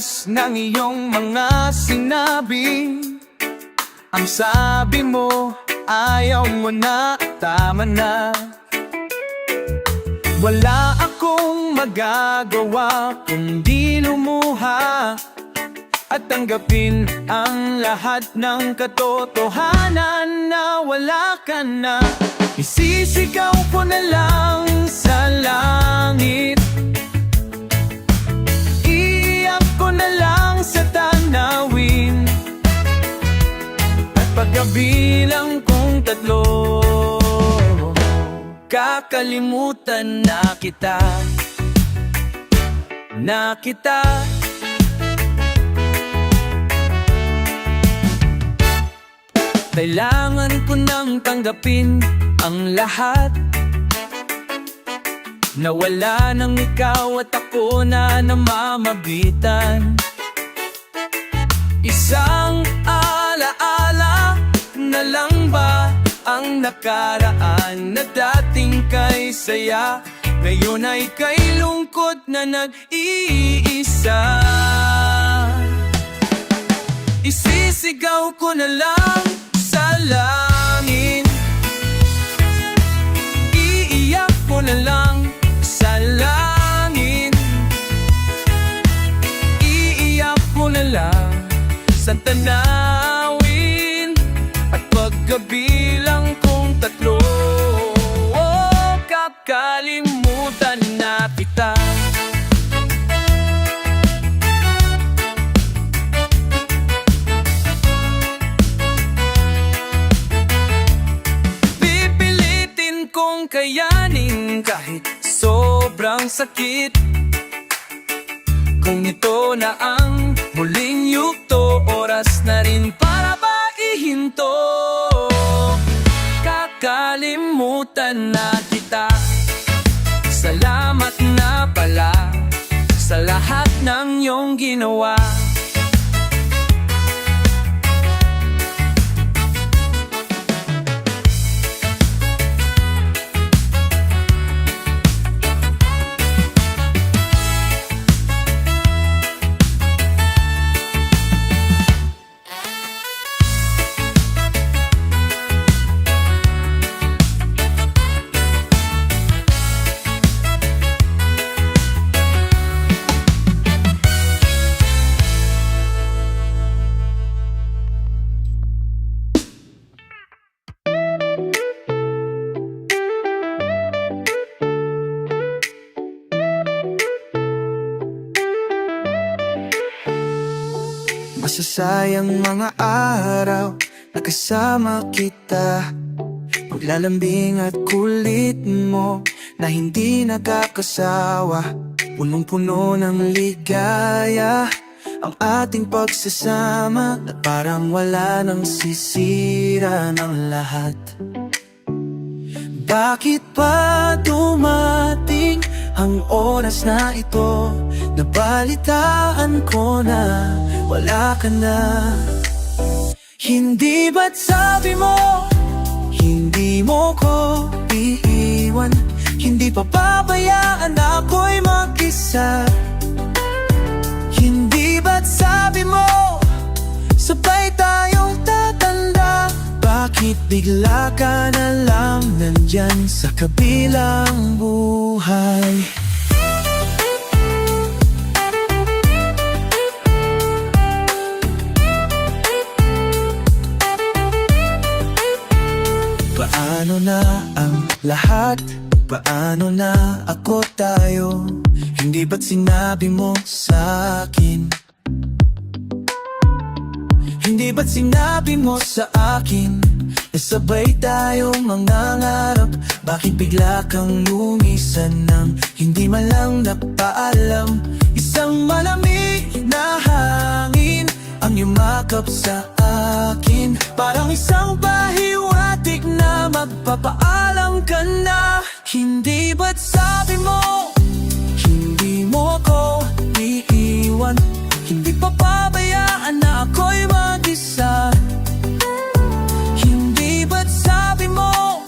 oras ng iyong mga sinabi. Ang sabi mo, ayaw mo na, tama na. Wala akong magagawa kundi lumuha at tanggapin ang lahat ng katotohanan na wala ka na. Isisigaw ko na lang sa langit, iiyak ko na lang sa tanawin, at pagkabilang kong tatlo, kakalimutan na kita, na kita. Kailangan ko nang tanggapin ang lahat, na wala nang ikaw at ako na namamagitan. Isang alaala na lang ba ang nakaraan, na dating kay saya, ngayon ay kay lungkot na nag-iisa. Isisigaw ko na lang sa langit, iiyak ko na lang sa langit, iiyak ko na lang sa tanawin, at pagkabilang kong tatlo, kakalimutan na kita. Kung kayanin kahit sobrang sakit, kung ito na ang muling yugto, oras na rin para ba ihinto? Kakalimutan na kita. Salamat na pala sa lahat ng iyong ginawa. Masasayang mga araw na kasama kita, paglalambing at kulit mo na hindi nakakasawa. Punong-puno ng ligaya ang ating pagsasama, na parang wala nang sisira ng lahat. Bakit pa dumating ang oras na ito? Nabalitaan ko na wala ka na. Hindi ba't sabi mo hindi mo ko iiwan? Hindi pa pabayaan ako'y mag-isa? Hindi ba't sabi mo sabay tayong tatanda? Bakit bigla ka na lang nandyan sa kabilang buhay? Paano na ang lahat? Paano na ako tayo? Hindi ba't sinabi mo sa akin? Hindi ba't sinabi mo sa akin na sabay tayong mangangarap? Bakit bigla kang lumisan nang hindi man lang napaalam? Isang malamig na hangin ang yumakap sa akin, parang isang pahiwatig na magpapaalam ka na. Hindi ba't sabi mo hindi mo ako iiwan? Hindi pa pabayaan na ako'y mag-isa? Hindi ba't sabi mo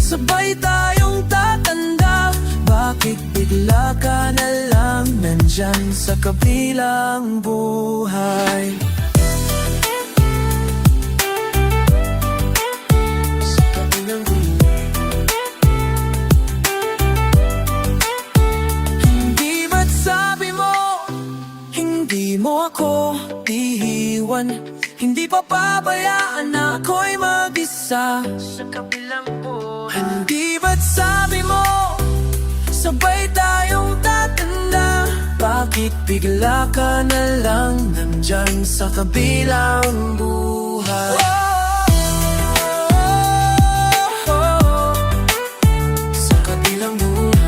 sabay tayong tatanda? Bakit bigla ka na lang nandyan nandyan sa kabilang buhay. Sa kabilang buhay. Hindi ba't sabi mo, hindi mo ako iiwan? Hindi pa pabayaan na ako'y mag-isa sa kabilang buhay. Hindi ba't sabi mo, sabay tayong tatanda? Bakit bigla ka na lang nandyan sa kabilang buhay? Sa kabilang buhay.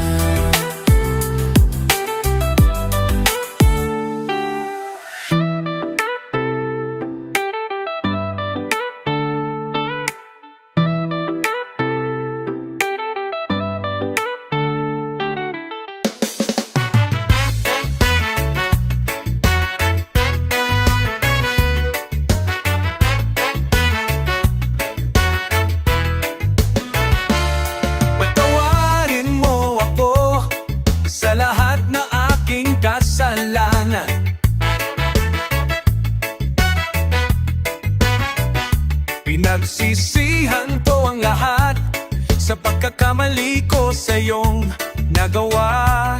Patawarin mo ako sa lahat na aking kasalanan. Pinagsisihan ko ang lahat sa pagkakamali ko sa iyong nagawa.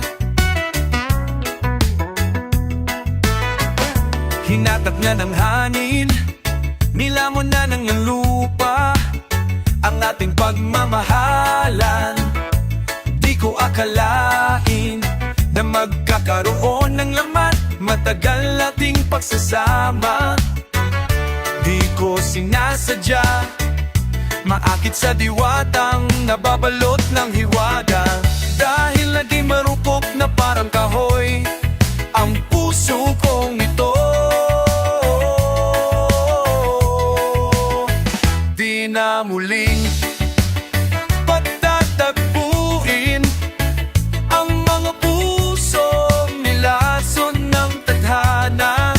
Hinatag na ng hangin, nilamon na ng lupa ang ating pagmamahalan. Di ko akalain na magkakaroon ng laman matagal nating pagsasama. Di ko sinasadya, maakit sa diwatang nababalot ng hiwaga. Dahil naging marupok na parang kahoy ang puso kong ito. Di na muling pagtatagpuin ang mga pusong nilason ng tadhana.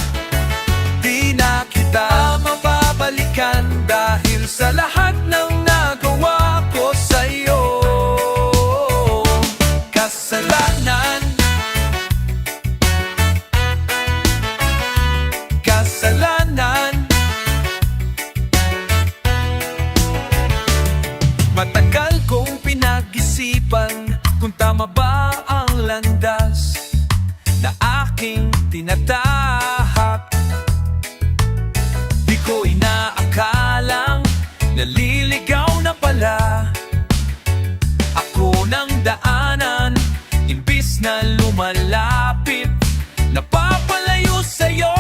Di na kita mababalikan dahil sa lahat ng nagawa ko sa iyo. Kasalanan, kasalanan. Matagal kong pinag-isipan kung tama ba ang landas na aking tinatahak. Di ko inaakalang naliligaw na pala ako ng daanan. Imbis na lumalapit, napapalayo sa'yo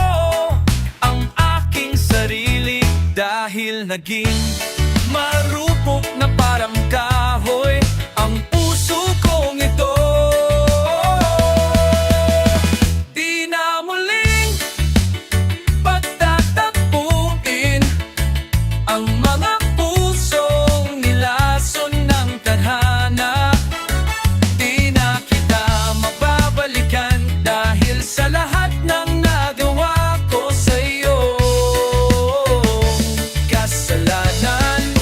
ang aking sarili. Dahil naging marupok na parang kahoy ang puso kong ito. Di na muling pagtatagpuin ang mga pusong nilason ng tadhana. Di na kita mababalikan dahil sa lahat ng nagawa ko sa iyo. Kasalanan,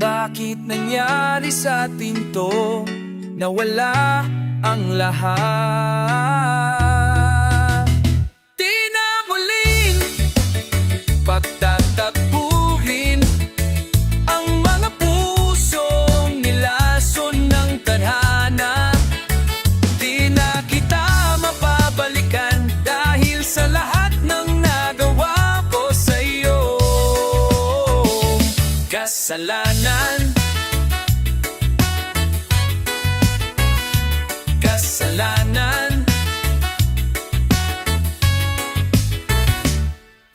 bakit nangyari sa atin to? Nawala ang lahat. Di na muling pagtatagpuin ang mga pusong nilason ng tadhana. Di na kita mapabalikan dahil sa lahat ng nagawa ko sa iyo. Kasalanan, kasalanan,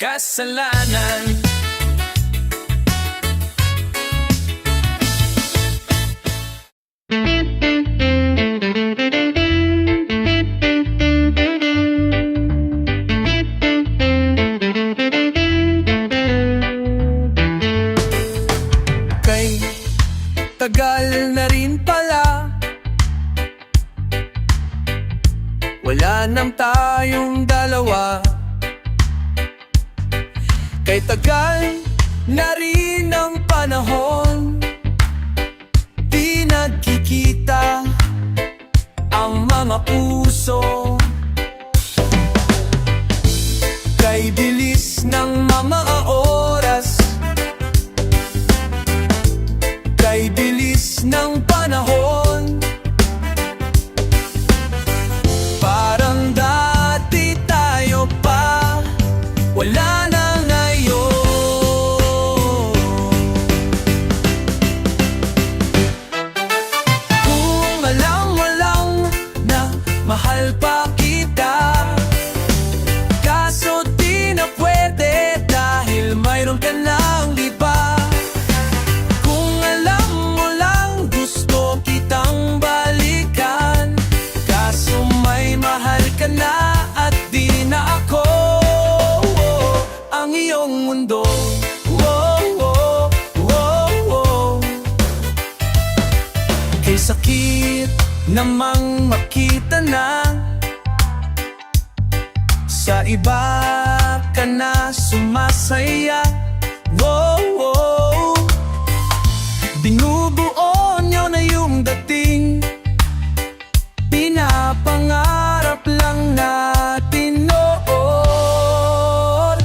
kasalanan. Kay tagal na rin pala, wala nang tayong dalawa. May tagal na rin ang panahon, di nagkikita ang mga puso. Kay bilis ng mga oras, kay bilis ng panahon, parang dati tayo pa, wala na ngayon. Kung alam mo lang na mahal pa kita, kaso di na pwede dahil mayroon ka ng iba. Kung alam mo lang gusto kitang balikan, kaso may mahal ka na at di na ako ang iyong mundo. Kay sakit namang makita na sa iba ka na sumasaya. Binubuo nyo na yung dating pinapangarap lang natin noon.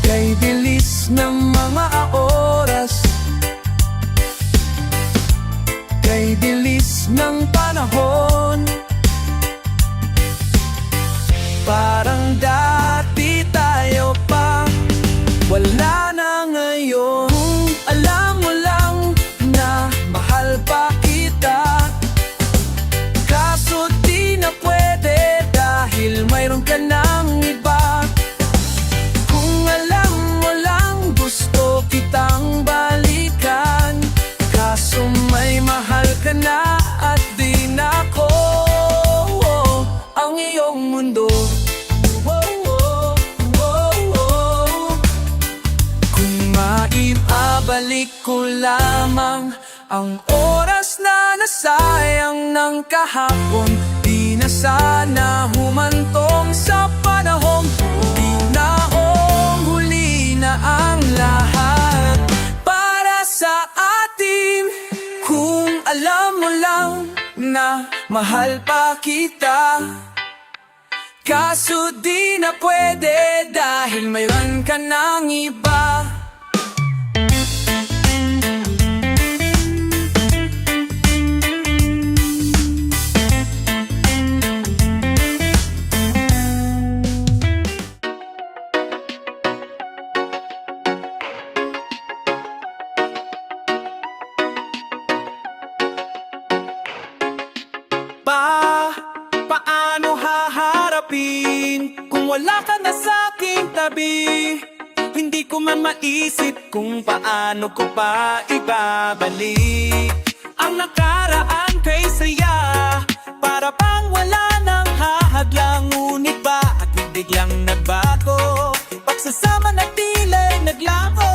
Kay bilis ng mga oras, kay bilis ng panahon, parang dati tayo pa, wala na ngayon. Kung alam mo lang na mahal pa kita, kaso di na pwede dahil mayroon ka ng iba. Kung alam mo lang gusto kitang balikan, kaso may mahal ka na at di na ako ang iyong mundo. Kung maibabalik ko lamang ang oras na nasayang ng kahapon, di na sana humantong sa panahon, di na huli na ang lahat para sa atin. Kung alam mo lang na mahal pa kita, kaso di na pwede dahil mayroon ka ng iba. Paano haharapin kung wala ka na sa aking tabi? Hindi ko man maisip kung paano ko pa ibabalik ang nakaraan kay saya. Para bang wala nang hahadlang, ngunit bakit biglang nagbago? Pagsasama na tila naglaho.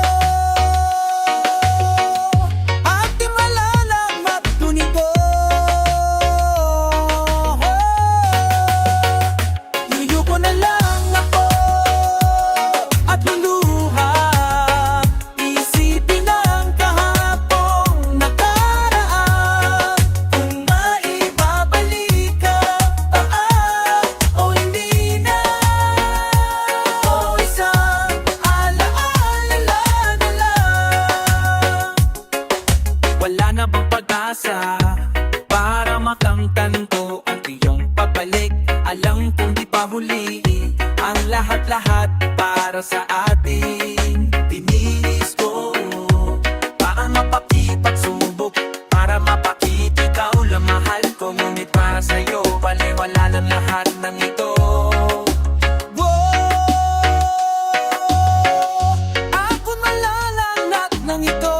Wala na bang pag-asa para makamtan ko ang iyong pabalik? Alam kong di pa huli ang lahat-lahat para sa atin. Tiniis ko para mapakipagsubok, para mapakita ikaw lang mahal ko, ngunit para sa'yo baliwala lang lahat ng ito. Ako malalangat ng ito.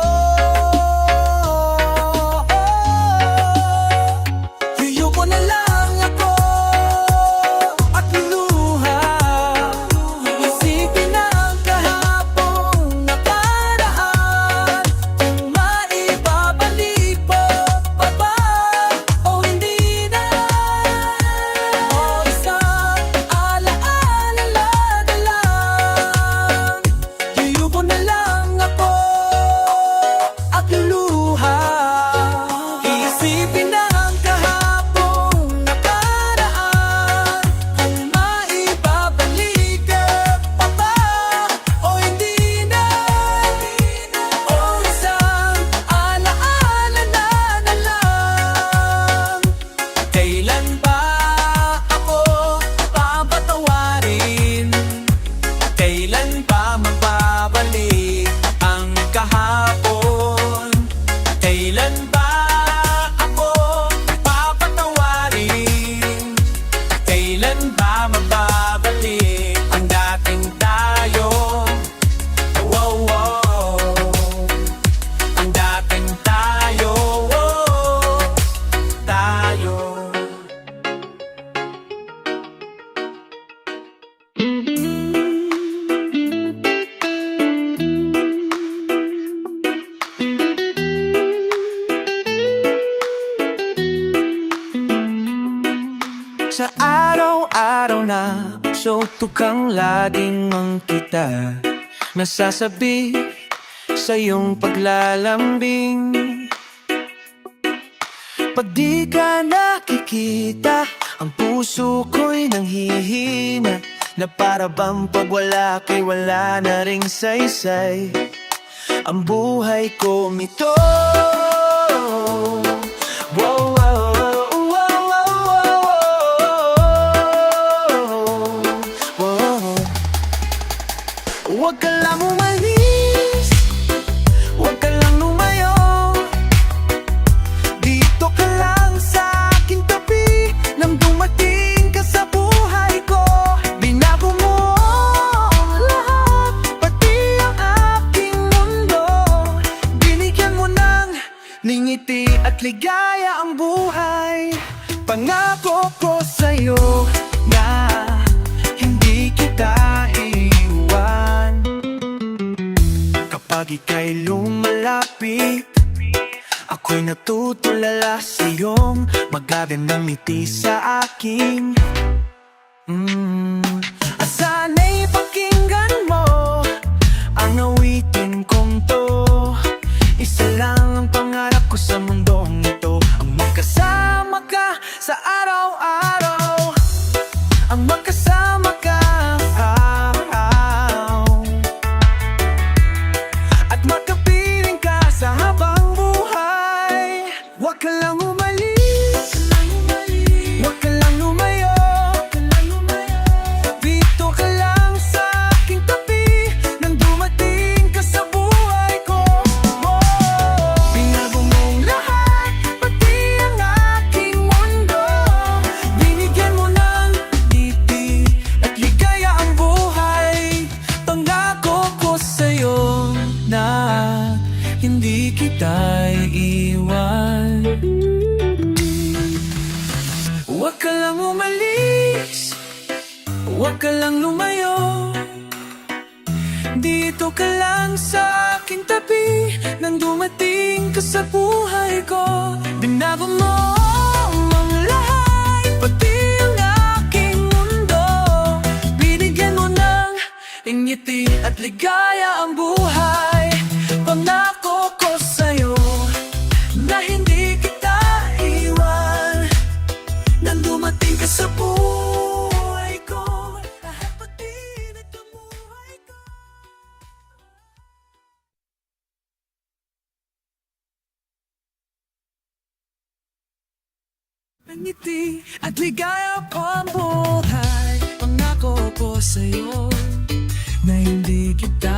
kang laging ang kita nasasabi sa iyong paglalambing. Pag di ka nakikita, ang puso ko'y nanghihina, na para bang pag wala kay wala na ring saysay ang buhay ko mito. Wow, wow, wow, wow, wow, wow. Huwag ka lang umalis, huwag ka lang lumayo, dito ka lang sa aking tabi. Nang dumating ka sa buhay ko, binago mo ang lahat, pati ang aking mundo. Binigyan mo ng ngiti at ligaya ang buhay. Pangako ko sa'yo na hindi kita iiwan. Kapag ika'y lumalapit, ako'y natutulala sa iyong magagandang ngiti sa akin. Sana'y pakinggan mo ang awitin kong to. Isa lang ang pangarap ko sa mundong ito, ang magkasama ka sa araw-araw, ang magkasama ka at makapiling ka sa habang buhay. Huwag ka lang umalis, huwag ka lang lumayo, dito ka lang sa aking tabi. Nang dumating ka sa buhay ko, binago mong lahat, pati ang aking mundo. Binigyan mo ng ngiti at ligaya ang buhay. Pangako ko sa'yo na hindi kita iiwan. Huwag ka lang umalis, huwag ka lang lumayo, dito ka lang sa aking tabi. Nang dumating ka sa buhay ko, binago mo ang lahat, pati ang aking mundo. Binigyan mo ng ngiti at ligaya ang buhay. Pangako ko sa'yo na hindi kita iwan. Nang dumating ka sa buhay ko, lahat pati ng buhay ko. Ngiti at ligaya ang buhay. Pangako ko sa'yo na hindi kita